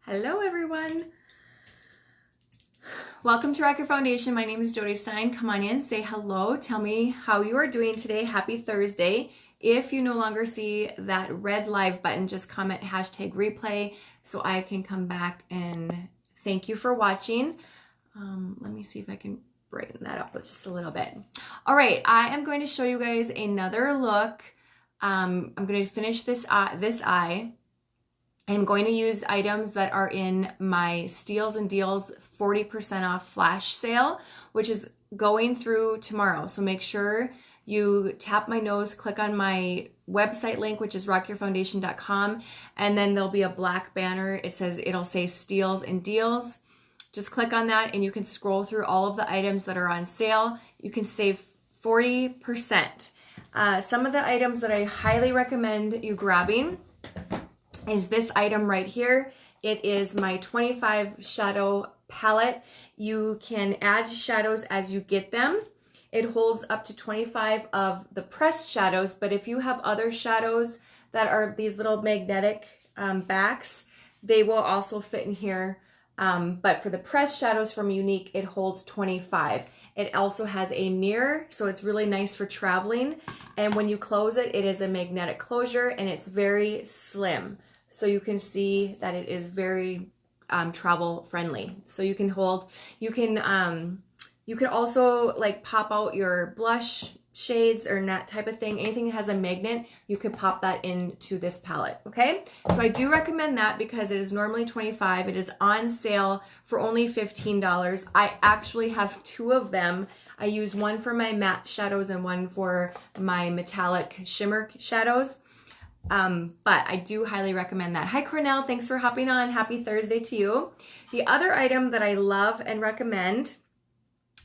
Hello everyone. Welcome to Rock Your Foundation. My name is Jody Stein. Come on in, say hello, tell me how you are doing today. Happy Thursday. If you no longer see that red live button, just comment #replay so I can come back and thank you for watching. Let me see if I can brighten that up just a little bit. All right, I am going to show you guys another look. I'm going to finish this eye. I'm going to use items that are in my Steals and Deals 40% off flash sale, which is going through tomorrow. So make sure you tap my nose, click on my website link, which is rockyourfoundation.com, and then there'll be a black banner. It'll say Steals and Deals. Just click on that and you can scroll through all of the items that are on sale. You can save 40%. Some of the items that I highly recommend you grabbing is this item right here. It is my 25 shadow palette. You can add shadows as you get them. It holds up to 25 of the pressed shadows, but if you have other shadows that are these little magnetic backs, they will also fit in here. But for the pressed shadows from Younique, it holds 25. It also has a mirror, so it's really nice for traveling. And when you close it, it is a magnetic closure and it's very slim. So you can see that it is very travel friendly. So you can hold, you can also like pop out your blush shades or that type of thing. Anything that has a magnet, you could pop that into this palette, okay? So I do recommend that because it is normally $25. It is on sale for only $15. I actually have two of them. I use one for my matte shadows and one for my metallic shimmer shadows. But I do highly recommend that. Hi Cornell, thanks for hopping on. Happy Thursday to you. The other item that I love and recommend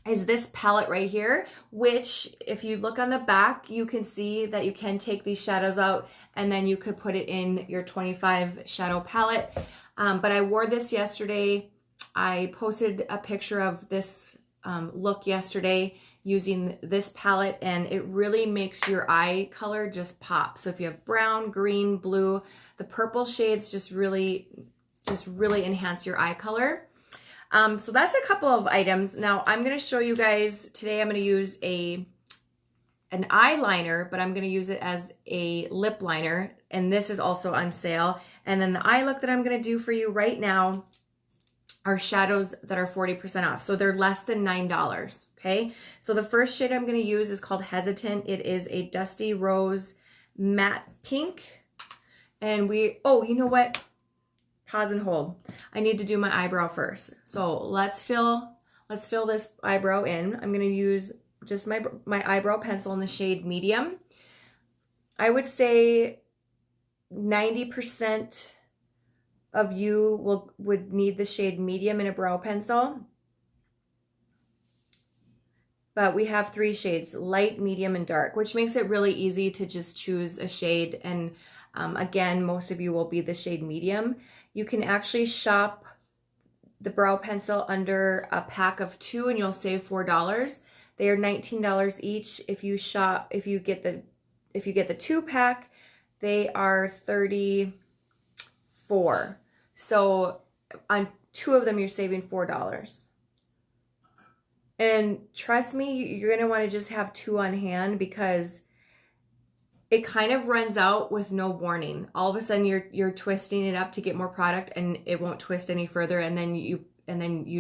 is this palette right here, which if you look on the back, you can see that you can take these shadows out and then you could put it in your 25 shadow palette. But I wore this yesterday. I posted a picture of this look yesterday using this palette, and it really makes your eye color just pop. So if you have brown, green, blue, the purple shades just really enhance your eye color. So that's a couple of items. Now I'm going to show you guys today. I'm going to use an eyeliner, but I'm going to use it as a lip liner, and this is also on sale. And then the eye look that I'm going to do for you right now are shadows that are 40% off. So they're less than $9, okay? So the first shade I'm gonna use is called Hesitant. It is a Dusty Rose Matte Pink. And oh, you know what? Pause and hold. I need to do my eyebrow first. So let's fill this eyebrow in. I'm gonna use just my eyebrow pencil in the shade Medium. I would say 90% of you would need the shade Medium in a brow pencil. But we have 3 shades, light, medium, and dark, which makes it really easy to just choose a shade. And again, most of you will be the shade Medium. You can actually shop the brow pencil under a pack of 2 and you'll save $4. They are $19 each. If you get the 2-pack, they are $34. So on 2 of them, you're saving $4. And trust me, you're going to want to just have 2 on hand because it kind of runs out with no warning. All of a sudden you're twisting it up to get more product and it won't twist any further, and then you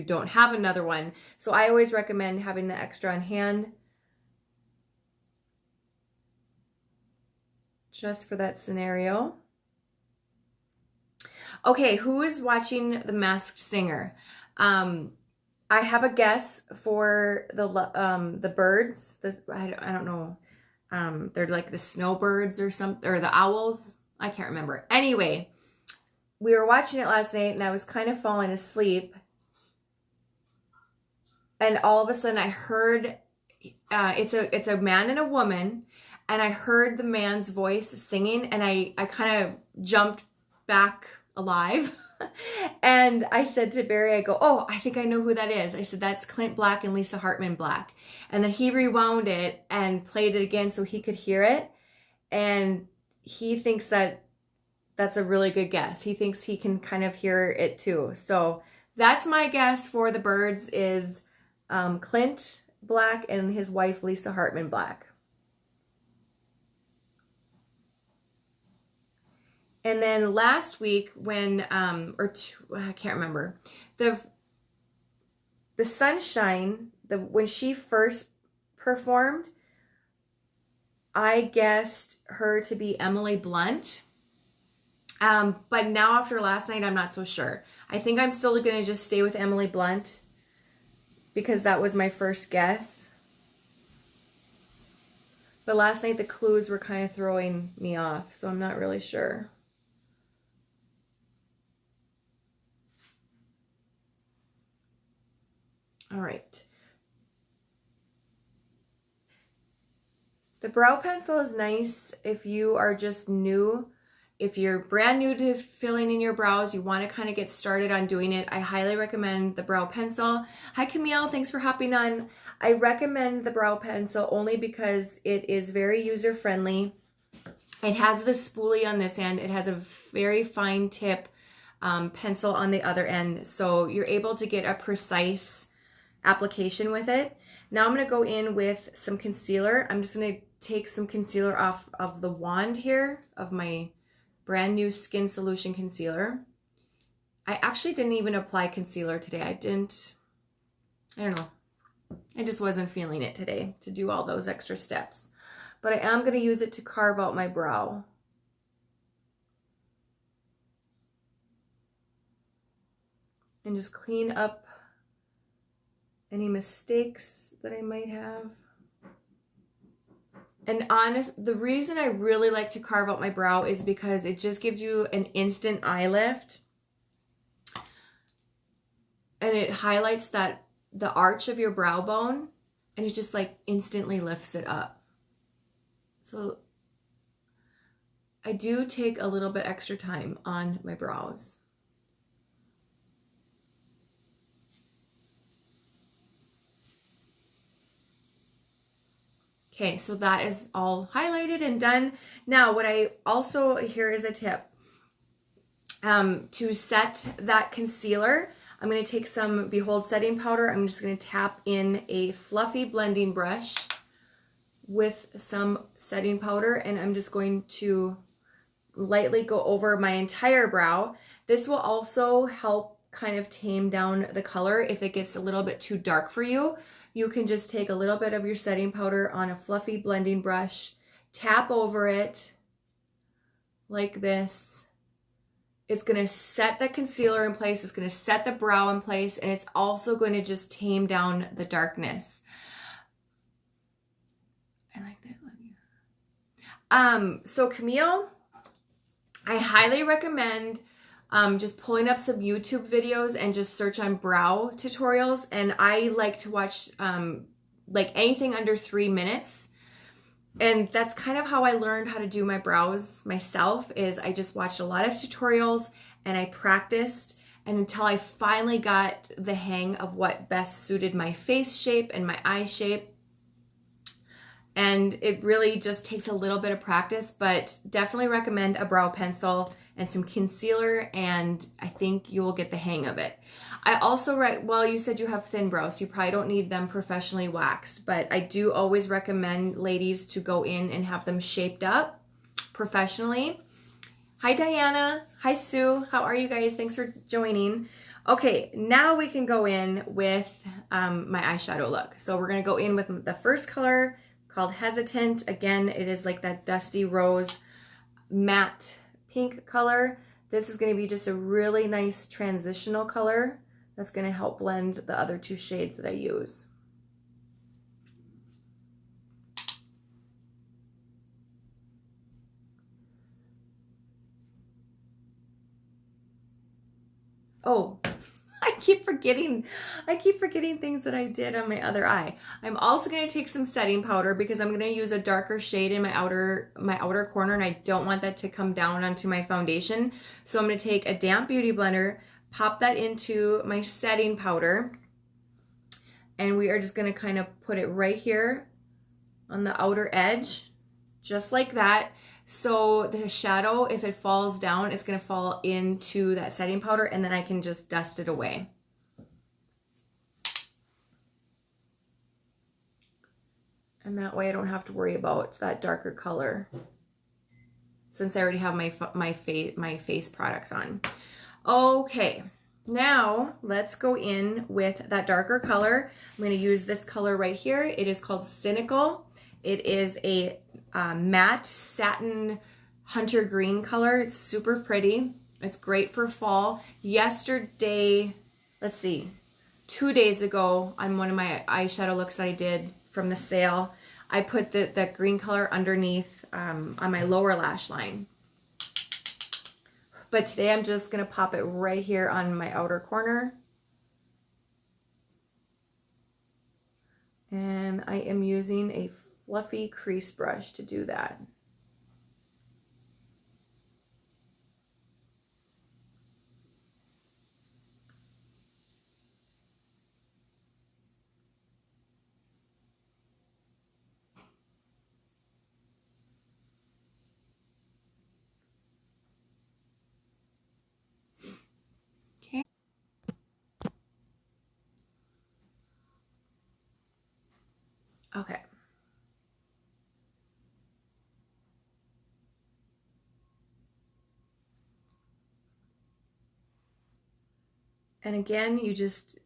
don't have another one. So I always recommend having the extra on hand just for that scenario. Okay, who is watching The Masked Singer? I have a guess for the birds. I don't know. They're like the snowbirds or something, or the owls. I can't remember. Anyway, we were watching it last night and I was kind of falling asleep. And all of a sudden I heard, it's a man and a woman, and I heard the man's voice singing, and I kind of jumped back alive. And I said to Barry, I go, oh, I think I know who that is. I said, that's Clint Black and Lisa Hartman Black. And then he rewound it and played it again so he could hear it. And he thinks that That's a really good guess. He thinks he can kind of hear it too. So that's my guess for the birds is Clint Black and his wife Lisa Hartman Black. And then last week when, I can't remember, the Sunshine, when she first performed, I guessed her to be Emily Blunt. But now after last night, I'm not so sure. I think I'm still going to just stay with Emily Blunt because that was my first guess. But last night, the clues were kind of throwing me off, so I'm not really sure. All right. The brow pencil is nice if you are just new. If you're brand new to filling in your brows, you want to kind of get started on doing it, I highly recommend the brow pencil. Hi Camille, thanks for hopping on. I recommend the brow pencil only because it is very user-friendly. It has the spoolie on this end. It has a very fine tip pencil on the other end. So you're able to get a precise application with it. Now I'm going to go in with some concealer. I'm just going to take some concealer off of the wand here of my brand new Skin Solution concealer. I actually didn't even apply concealer today. I don't know. I just wasn't feeling it today to do all those extra steps. But I am going to use it to carve out my brow. And just clean up any mistakes that I might have. And the reason I really like to carve out my brow is because it just gives you an instant eye lift. And it highlights the arch of your brow bone, and it just like instantly lifts it up. So I do take a little bit extra time on my brows. Okay, so that is all highlighted and done. Now, what I also, here is a tip. To set that concealer, I'm going to take some Behold setting powder. I'm just going to tap in a fluffy blending brush with some setting powder, and I'm just going to lightly go over my entire brow. This will also help kind of tame down the color if it gets a little bit too dark for you. You can just take a little bit of your setting powder on a fluffy blending brush, tap over it like this. It's going to set the concealer in place. It's going to set the brow in place, and it's also going to just tame down the darkness. I like that. So Camille, I highly recommend just pulling up some YouTube videos and just search on brow tutorials. And I like to watch like anything under 3 minutes. And that's kind of how I learned how to do my brows myself, is I just watched a lot of tutorials and I practiced, and until I finally got the hang of what best suited my face shape and my eye shape. And it really just takes a little bit of practice, but definitely recommend a brow pencil and some concealer, and I think you will get the hang of it. I also, well, you said you have thin brows, so you probably don't need them professionally waxed, but I do always recommend ladies to go in and have them shaped up professionally. Hi, Diana. Hi, Sue. How are you guys? Thanks for joining. Okay, now we can go in with my eyeshadow look. So we're going to go in with the first color called Hesitant. Again, it is like that dusty rose matte pink color. This is going to be just a really nice transitional color that's going to help blend the other two shades that I use. Oh, I keep forgetting things that I did on my other eye. I'm also going to take some setting powder because I'm going to use a darker shade in my outer corner, and I don't want that to come down onto my foundation. So I'm going to take a damp beauty blender, pop that into my setting powder, and we are just going to kind of put it right here on the outer edge, just like that. So the shadow, if it falls down, it's going to fall into that setting powder, and then I can just dust it away. And that way I don't have to worry about that darker color, since I already have my face products on. Okay, now let's go in with that darker color. I'm going to use this color right here. It is called Cynical. It is a matte satin hunter green color. It's super pretty. It's great for fall. Yesterday, let's see, 2 days ago on one of my eyeshadow looks that I did from the sale, I put that green color underneath on my lower lash line. But today I'm just going to pop it right here on my outer corner. And I am using a fluffy crease brush to do that. Okay. Okay. And again, you just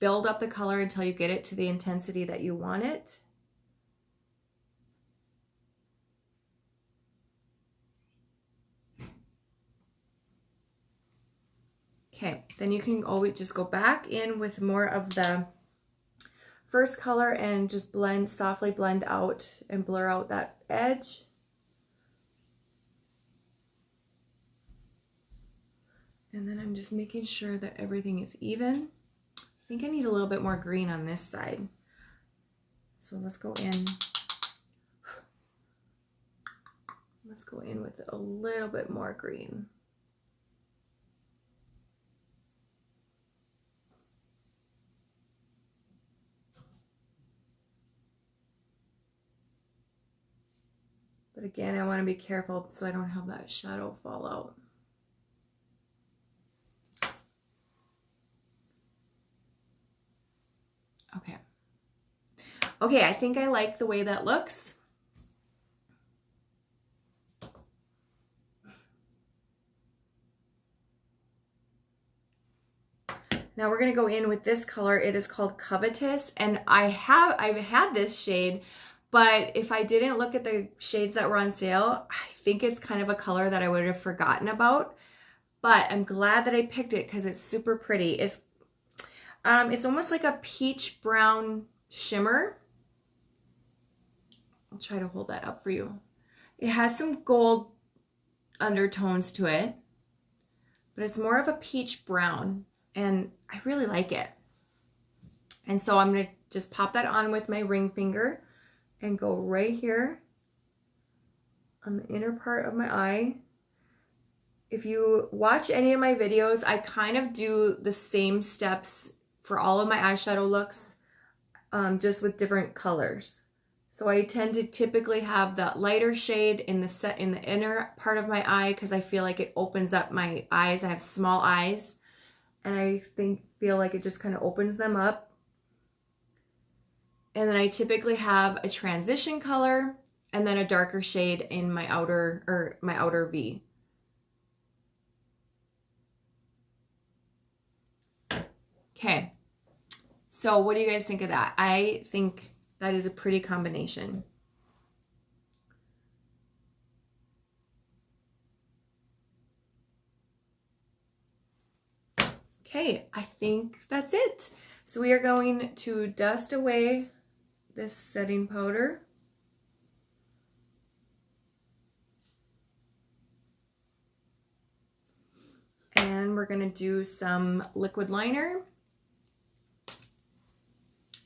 build up the color until you get it to the intensity that you want it. Okay, then you can always just go back in with more of the first color and just blend, softly blend out and blur out that edge. And then I'm just making sure that everything is even. I think I need a little bit more green on this side. So let's go in. Let's go in with a little bit more green. But again, I want to be careful so I don't have that shadow fall out. Okay. Okay, I think I like the way that looks. Now we're going to go in with this color. It is called Covetous, and I've had this shade, but if I didn't look at the shades that were on sale, I think it's kind of a color that I would have forgotten about. But I'm glad that I picked it because it's super pretty. It's almost like a peach brown shimmer. I'll try to hold that up for you. It has some gold undertones to it, but it's more of a peach brown, and I really like it. And so I'm going to just pop that on with my ring finger and go right here on the inner part of my eye. If you watch any of my videos, I kind of do the same steps for all of my eyeshadow looks, just with different colors. So I tend to typically have that lighter shade in the inner part of my eye because I feel like it opens up my eyes. I have small eyes, and I feel like it just kind of opens them up. And then I typically have a transition color and then a darker shade in my outer V. Okay, so what do you guys think of that? I think that is a pretty combination. Okay, I think that's it. So we are going to dust away this setting powder. And we're gonna do some liquid liner.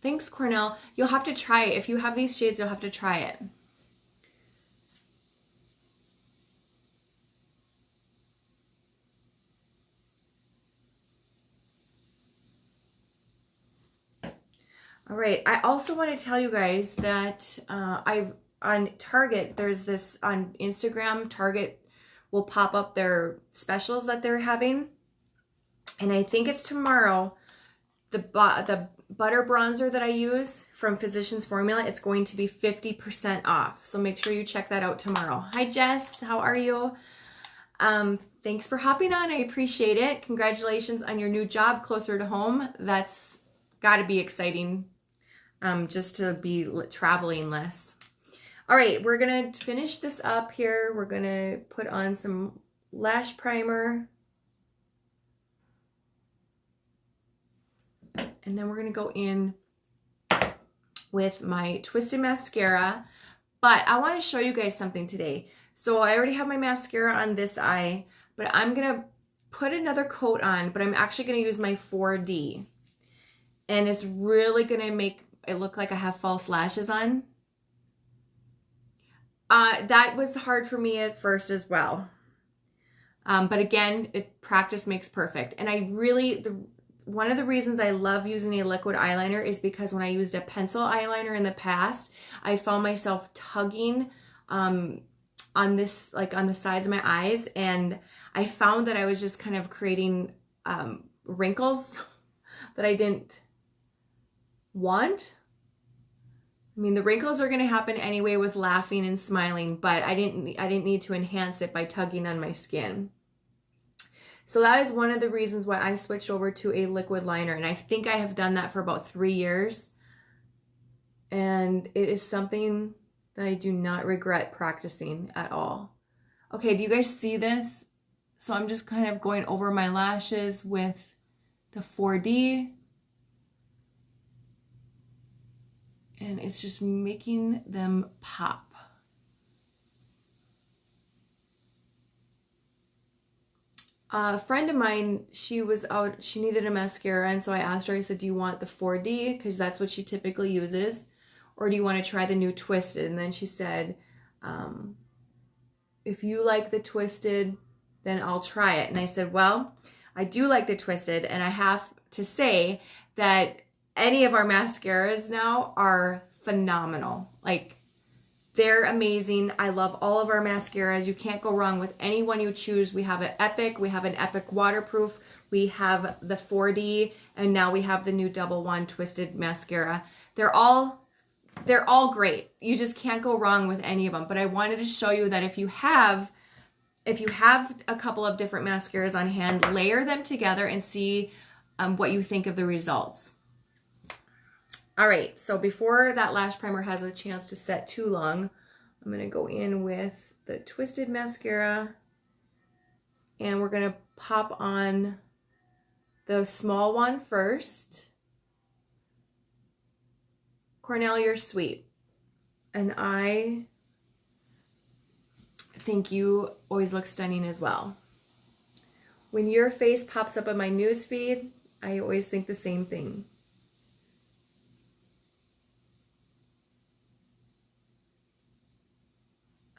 Thanks, Cornell. You'll have to try it. If you have these shades, you'll have to try it. All right, I also want to tell you guys that on Target, there's this on Instagram, Target will pop up their specials that they're having. And I think it's tomorrow. The butter bronzer that I use from Physicians Formula, it's going to be 50% off. So make sure you check that out tomorrow. Hi, Jess. How are you? Thanks for hopping on. I appreciate it. Congratulations on your new job closer to home. That's got to be exciting, just to be traveling less. All right, we're going to finish this up here. We're going to put on some lash primer. And then we're going to go in with my Twisted Mascara. But I want to show you guys something today. So I already have my mascara on this eye, but I'm going to put another coat on, but I'm actually going to use my 4D. And it's really going to make it look like I have false lashes on. That was hard for me at first as well. But again, practice makes perfect. And I really, one of the reasons I love using a liquid eyeliner is because when I used a pencil eyeliner in the past, I found myself tugging on this, like on the sides of my eyes, and I found that I was just kind of creating wrinkles that I didn't want. I mean, the wrinkles are going to happen anyway with laughing and smiling, but I didn't need to enhance it by tugging on my skin. So that is one of the reasons why I switched over to a liquid liner, and I think I have done that for about 3 years. And it is something that I do not regret practicing at all. Okay, do you guys see this? So I'm just kind of going over my lashes with the 4D. And it's just making them pop. A friend of mine, she was out, she needed a mascara, and so I asked her, I said, do you want the 4D? Because that's what she typically uses. Or do you want to try the new Twisted? And then she said, if you like the Twisted, then I'll try it. And I said, well, I do like the Twisted, and I have to say that any of our mascaras now are phenomenal. Like, they're amazing. I love all of our mascaras. You can't go wrong with any one you choose. We have an Epic, we have an Epic Waterproof, we have the 4D, and now we have the new Double One Twisted Mascara. They're all great. You just can't go wrong with any of them. But I wanted to show you that if you have a couple of different mascaras on hand, layer them together and see what you think of the results. All right, so before that lash primer has a chance to set too long, I'm going to go in with the Twisted Mascara, and we're going to pop on the small one first. Cornell, you're sweet. And I think you always look stunning as well. When your face pops up on my news feed, I always think the same thing.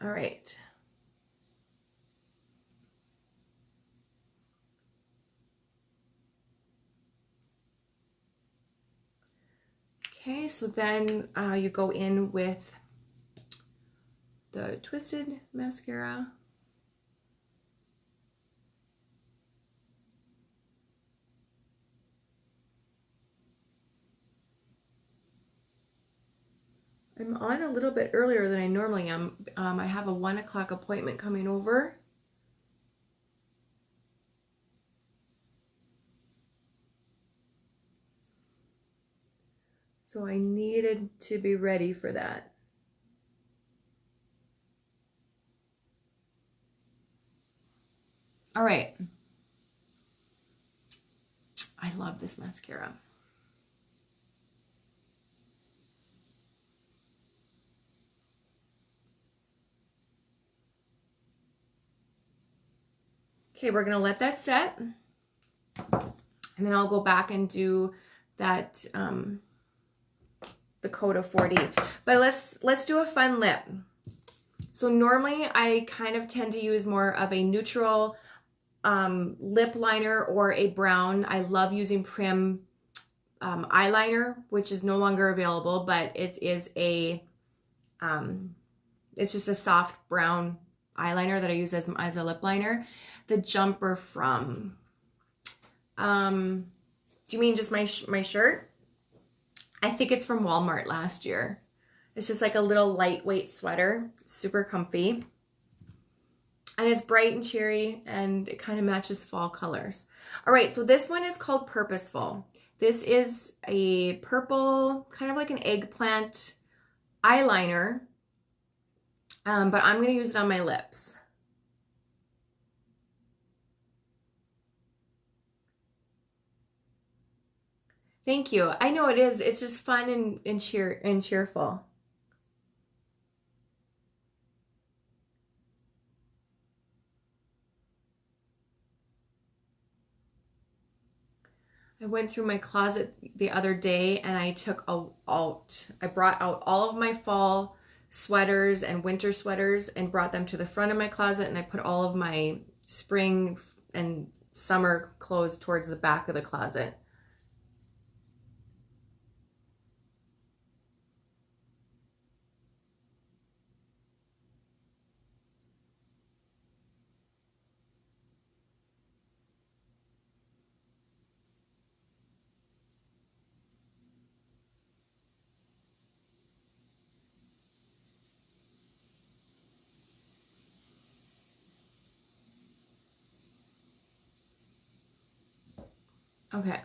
All right. Okay, so then you go in with the Twisted Mascara. I'm on a little bit earlier than I normally am. I have a 1 o'clock appointment coming over. So I needed to be ready for that. All right. I love this mascara. Okay, we're gonna let that set, and then I'll go back and do that, the coat of 4D. But let's do a fun lip. So normally I kind of tend to use more of a neutral lip liner or a brown. I love using Prim eyeliner, which is no longer available, but it is a it's just a soft brown eyeliner that I use as a lip liner. The jumper from, do you mean just my shirt? I think it's from Walmart last year. It's just like a little lightweight sweater, super comfy. And it's bright and cheery, and it kind of matches fall colors. All right, so this one is called Purposeful. This is a purple, kind of like an eggplant eyeliner, but I'm gonna use it on my lips. Thank you. I know it is. It's just fun and cheerful. I went through my closet the other day and I brought out all of my fall sweaters and winter sweaters and brought them to the front of my closet, and I put all of my spring and summer clothes towards the back of the closet. Okay.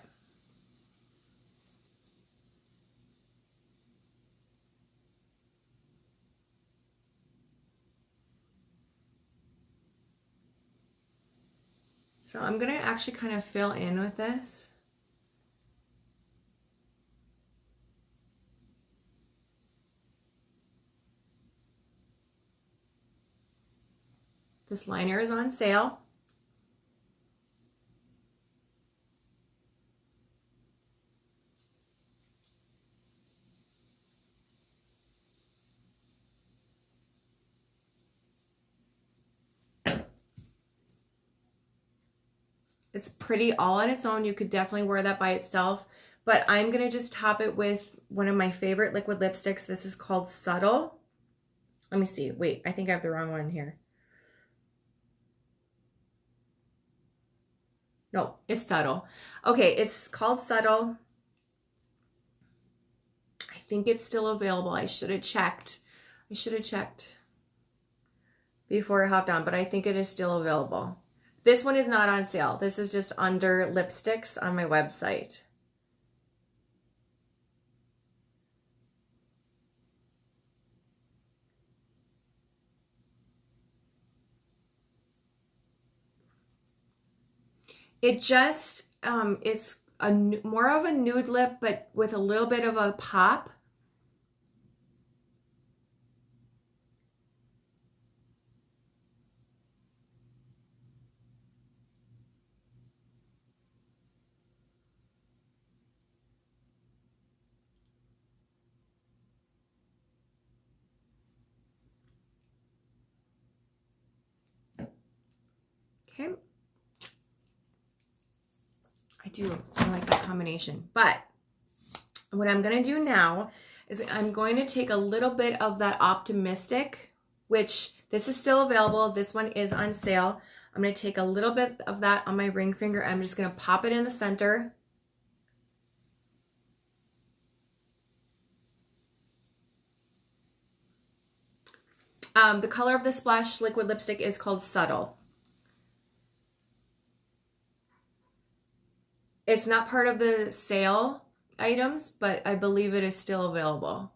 So I'm gonna actually kind of fill in with this. This liner is on sale. It's pretty all on its own. You could definitely wear that by itself, but I'm gonna just top it with one of my favorite liquid lipsticks. This is called Subtle. Let me see. Wait, I think I have the wrong one here. No, it's Subtle. Okay, it's called Subtle. I think it's still available. I should have checked. Before I hopped on, but I think it is still available. This one is not on sale. This is just under lipsticks on my website. It just, it's more of a nude lip, but with a little bit of a pop. Okay. I like that combination. But what I'm gonna do now is I'm going to take a little bit of that Optimistic, which this is still available. This one is on sale. I'm gonna take a little bit of that on my ring finger. I'm just gonna pop it in the center. The color of the splash liquid lipstick is called Subtle. It's not part of the sale items, but I believe it is still available.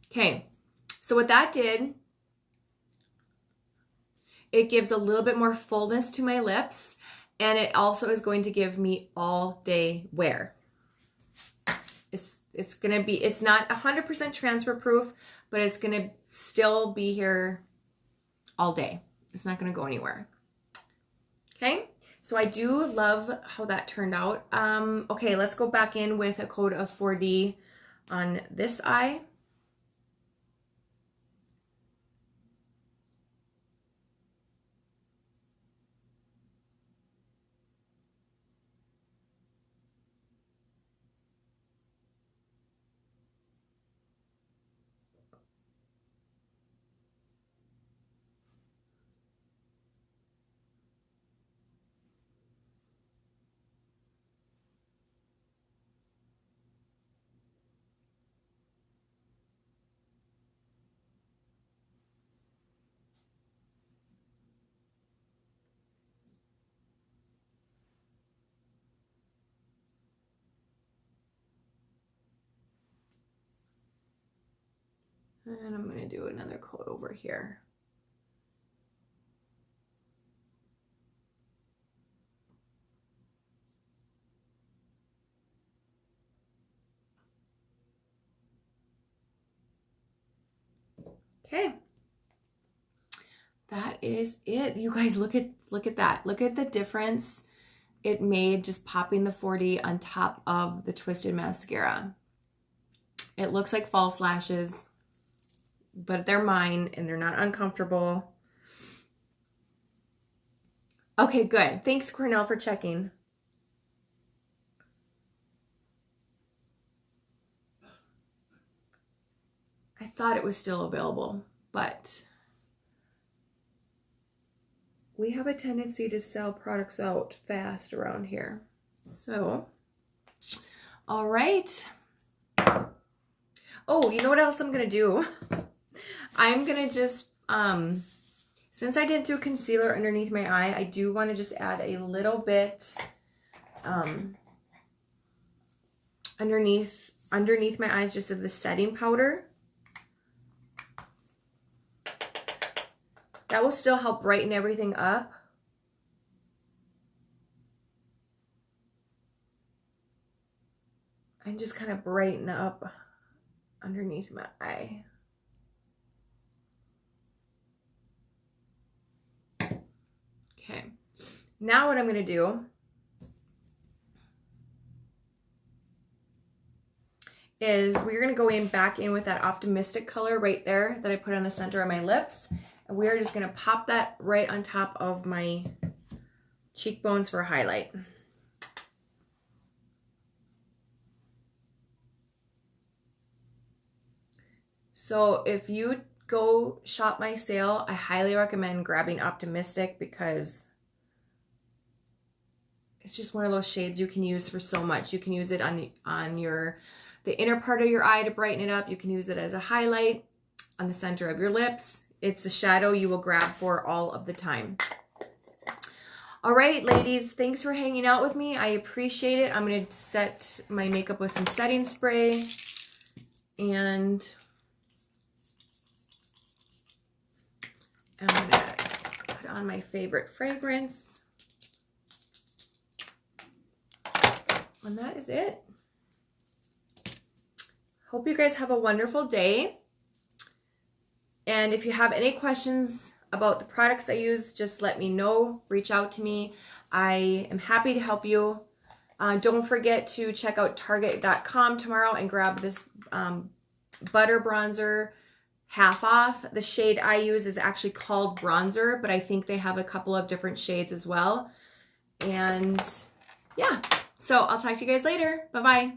Okay, so what that did, it gives a little bit more fullness to my lips, and it also is going to give me all day wear. It's gonna be, it's not 100% transfer proof, but it's gonna still be here all day. It's not gonna go anywhere. Okay, so I do love how that turned out. Okay, let's go back in with a coat of 4D on this eye. And I'm going to do another coat over here. Okay. That is it. You guys, look at that. Look at the difference it made just popping the 40 on top of the twisted mascara. It looks like false lashes, but they're mine and they're not uncomfortable. Okay, good. Thanks, Cornell, for checking. I thought it was still available, but we have a tendency to sell products out fast around here. So, all right. Oh, you know what else I'm going to do? I'm going to just, since I didn't do concealer underneath my eye, I do want to just add a little bit underneath my eyes, just of the setting powder. That will still help brighten everything up. And just kind of brighten up underneath my eye. Okay, now what I'm going to do is we're going to go back in with that optimistic color right there that I put on the center of my lips. And we are just going to pop that right on top of my cheekbones for a highlight. So if you go shop my sale, I highly recommend grabbing Optimistic because it's just one of those shades you can use for so much. You can use it on the inner part of your eye to brighten it up. You can use it as a highlight on the center of your lips. It's a shadow you will grab for all of the time. All right, ladies, thanks for hanging out with me. I appreciate it. I'm going to set my makeup with some setting spray. And I'm going to put on my favorite fragrance. And that is it. Hope you guys have a wonderful day. And if you have any questions about the products I use, just let me know. Reach out to me. I am happy to help you. Don't forget to check out Target.com tomorrow and grab this butter bronzer half off. The shade I use is actually called bronzer, but I think they have a couple of different shades as well. And yeah, so I'll talk to you guys later. Bye-bye.